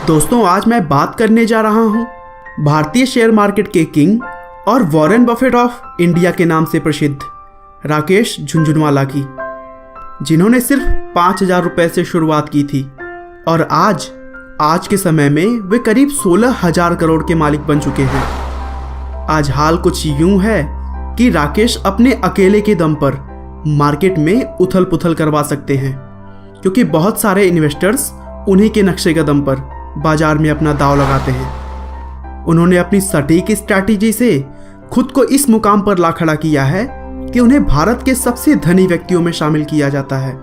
दोस्तों, आज मैं बात करने जा रहा हूँ भारतीय शेयर मार्केट के किंग और वॉरेन बफेट ऑफ इंडिया के नाम से प्रसिद्ध राकेश झुनझुनवाला की, जिन्होंने सिर्फ 5,000 रुपये से शुरुआत की थी और आज के समय में वे करीब 16,000 करोड़ के मालिक बन चुके हैं। आज हाल कुछ यूं है कि राकेश अपने अकेले के दम पर मार्केट में उथल पुथल करवा सकते हैं, क्योंकि बहुत सारे इन्वेस्टर्स उन्हीं के नक्शे कदम पर बाजार में अपना दांव लगाते हैं। उन्होंने अपनी सटीक स्ट्रैटेजी से खुद को इस मुकाम पर ला खड़ा किया है कि उन्हें भारत के सबसे धनी व्यक्तियों में शामिल किया जाता है।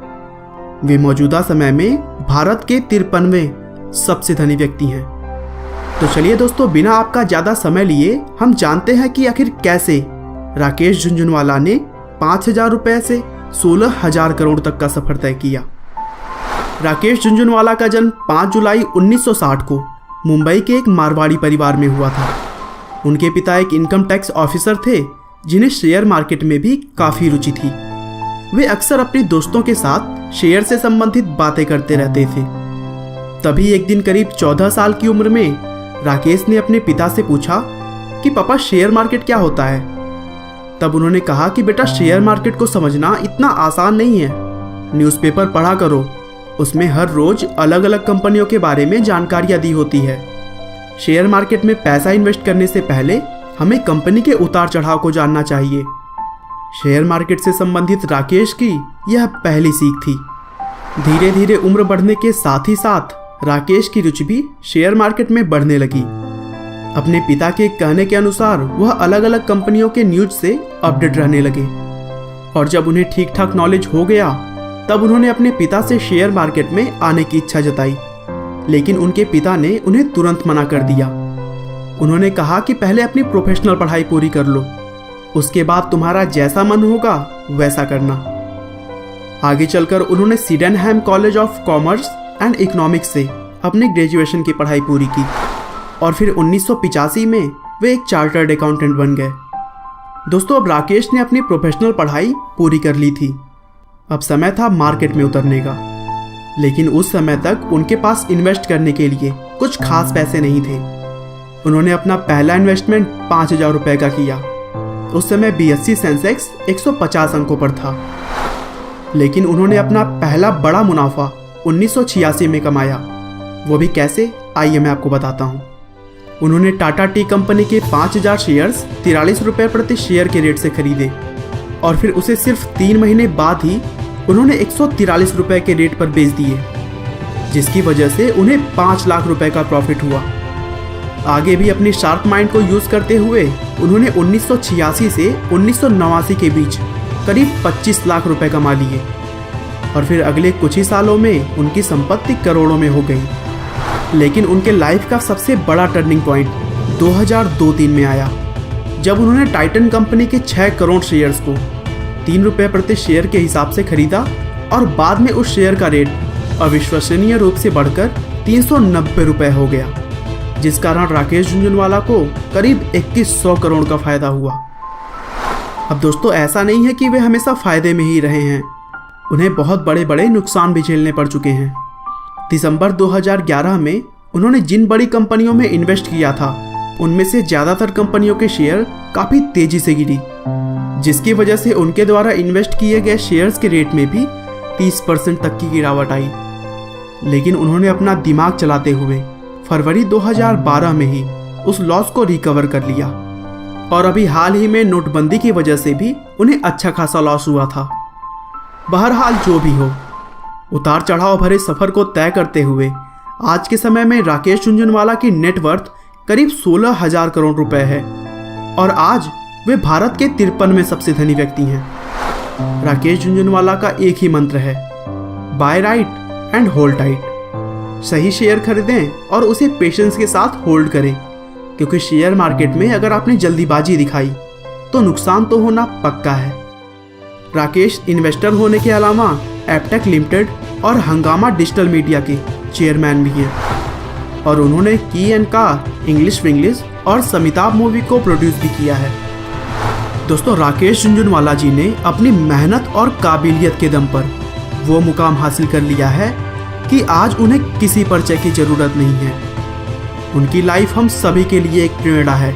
वे मौजूदा समय में भारत के 53वें सबसे धनी व्यक्ति हैं। तो चलिए दोस्तों, बिना आपका ज़्यादा समय लिए हम जानते हैं कि आखिर कैसे राकेश झुनझुनवाला ने 5,000 रुपये से 16,000 करोड़ तक का सफर तय किया। राकेश झुनझुनवाला का जन्म 5 जुलाई 1960 को मुंबई के एक मारवाड़ी परिवार में हुआ था। उनके पिता एक इनकम टैक्स ऑफिसर थे, जिन्हें शेयर मार्केट में भी काफ़ी रुचि थी। वे अक्सर अपने दोस्तों के साथ शेयर से संबंधित बातें करते रहते थे। तभी एक दिन करीब 14 साल की उम्र में राकेश ने अपने पिता से पूछा कि पापा, शेयर मार्केट क्या होता है। तब उन्होंने कहा कि बेटा, शेयर मार्केट को समझना इतना आसान नहीं है। न्यूज़पेपर पढ़ा करो, उसमें हर रोज अलग अलग कंपनियों के बारे में जानकारियां दी होती है। शेयर मार्केट में पैसा इन्वेस्ट करने से पहले हमें कंपनी के उतार चढ़ाव को जानना चाहिए। शेयर मार्केट से संबंधित राकेश की यह पहली सीख थी। धीरे धीरे उम्र बढ़ने के साथ ही साथ राकेश की रुचि भी शेयर मार्केट में बढ़ने लगी। अपने पिता के कहने के अनुसार वह अलग अलग कंपनियों के न्यूज से अपडेट रहने लगे और जब उन्हें ठीक ठाक नॉलेज हो गया तब उन्होंने अपने पिता से शेयर मार्केट में आने की इच्छा जताई, लेकिन उनके पिता ने उन्हें तुरंत मना कर दिया। उन्होंने कहा कि पहले अपनी प्रोफेशनल पढ़ाई पूरी कर लो, उसके बाद तुम्हारा जैसा मन होगा वैसा करना। आगे चलकर उन्होंने Sydenham college of commerce and economics से अपनी ग्रेजुएशन की पढ़ाई पूरी की और फिर 1985 में वे एक चार्टर्ड अकाउंटेंट बन गए। दोस्तों, अब राकेश ने अपनी प्रोफेशनल पढ़ाई पूरी कर ली थी। अब समय था मार्केट में उतरने का, लेकिन उस समय तक उनके पास इन्वेस्ट करने के लिए कुछ खास पैसे नहीं थे। उन्होंने अपना पहला इन्वेस्टमेंट 5,000 रुपये का किया। उस समय BSE सेंसेक्स 150 अंकों पर था, लेकिन उन्होंने अपना पहला बड़ा मुनाफा 1986 में कमाया। वो भी कैसे, आइए मैं आपको बताता हूँ। उन्होंने टाटा टी कंपनी के 5,000 शेयर्स 43 रुपये प्रति शेयर के रेट से खरीदे और फिर उसे सिर्फ 3 महीने बाद ही उन्होंने 143 रुपये के रेट पर बेच दिए, जिसकी वजह से उन्हें 5 लाख रुपए का प्रॉफिट हुआ। आगे भी अपनी शार्प माइंड को यूज़ करते हुए उन्होंने 1986 से 1989 के बीच करीब 25 लाख रुपए कमा लिए और फिर अगले कुछ ही सालों में उनकी संपत्ति करोड़ों में हो गई। लेकिन उनके लाइफ का सबसे बड़ा टर्निंग पॉइंट 2002-03 में आया, जब उन्होंने टाइटन कंपनी के 6 करोड़ शेयर्स को 3 रुपये प्रति शेयर के हिसाब से खरीदा और बाद में उस शेयर का रेट अविश्वसनीय रूप से बढ़कर 390 रुपये हो गया, जिस कारण राकेश झुनझुनवाला को करीब 2100 करोड़ का फायदा हुआ। अब दोस्तों, ऐसा नहीं है कि वे हमेशा फायदे में ही रहे हैं, उन्हें बहुत बड़े बड़े नुकसान भी झेलने पड़ चुके हैं। दिसंबर 2011 में उन्होंने जिन बड़ी कंपनियों में इन्वेस्ट किया था उनमें से ज़्यादातर कंपनियों के शेयर काफ़ी तेज़ी से गिरी, जिसकी वजह से उनके द्वारा इन्वेस्ट किए गए शेयर्स के रेट में भी 30% तक की गिरावट आई। लेकिन उन्होंने अपना दिमाग चलाते हुए फरवरी 2012 में ही उस लॉस को रिकवर कर लिया और अभी हाल ही में नोटबंदी की वजह से भी उन्हें अच्छा खासा लॉस हुआ था। बहरहाल जो भी हो, उतार चढ़ाव भरे सफ़र को तय करते हुए आज के समय में राकेश झुनझुनवाला की नेटवर्थ करीब 16,000 करोड़ रुपए है और आज वे भारत के 53वें सबसे धनी व्यक्ति हैं। राकेश झुनझुनवाला का एक ही मंत्र है, buy right and hold tight. सही शेयर खरीदें और उसे पेशेंस के साथ होल्ड करें, क्योंकि शेयर मार्केट में अगर आपने जल्दीबाजी दिखाई तो नुकसान तो होना पक्का है। राकेश इन्वेस्टर होने के अलावा एपटेक लिमिटेड और हंगामा डिजिटल मीडिया के चेयरमैन भी हैं और उन्होंने की एंड का इंग्लिश विंग्लिश और समिताभ मूवी को प्रोड्यूस भी किया है। दोस्तों, राकेश झुनझुनवाला जी ने अपनी मेहनत और काबिलियत के दम पर वो मुकाम हासिल कर लिया है कि आज उन्हें किसी परिचय की ज़रूरत नहीं है। उनकी लाइफ हम सभी के लिए एक प्रेरणा है,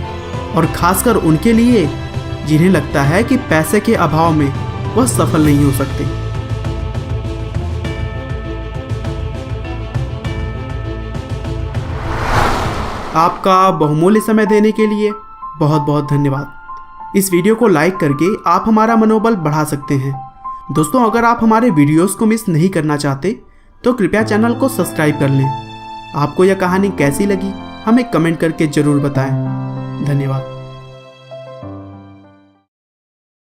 और खासकर उनके लिए जिन्हें लगता है कि पैसे के अभाव में वह सफल नहीं हो सकते। आपका बहुमूल्य समय देने के लिए बहुत बहुत धन्यवाद। इस वीडियो को लाइक करके आप हमारा मनोबल बढ़ा सकते हैं। दोस्तों, अगर आप हमारे वीडियोस को मिस नहीं करना चाहते तो कृपया चैनल को सब्सक्राइब कर लें। आपको यह कहानी कैसी लगी हमें कमेंट करके ज़रूर बताएं। धन्यवाद।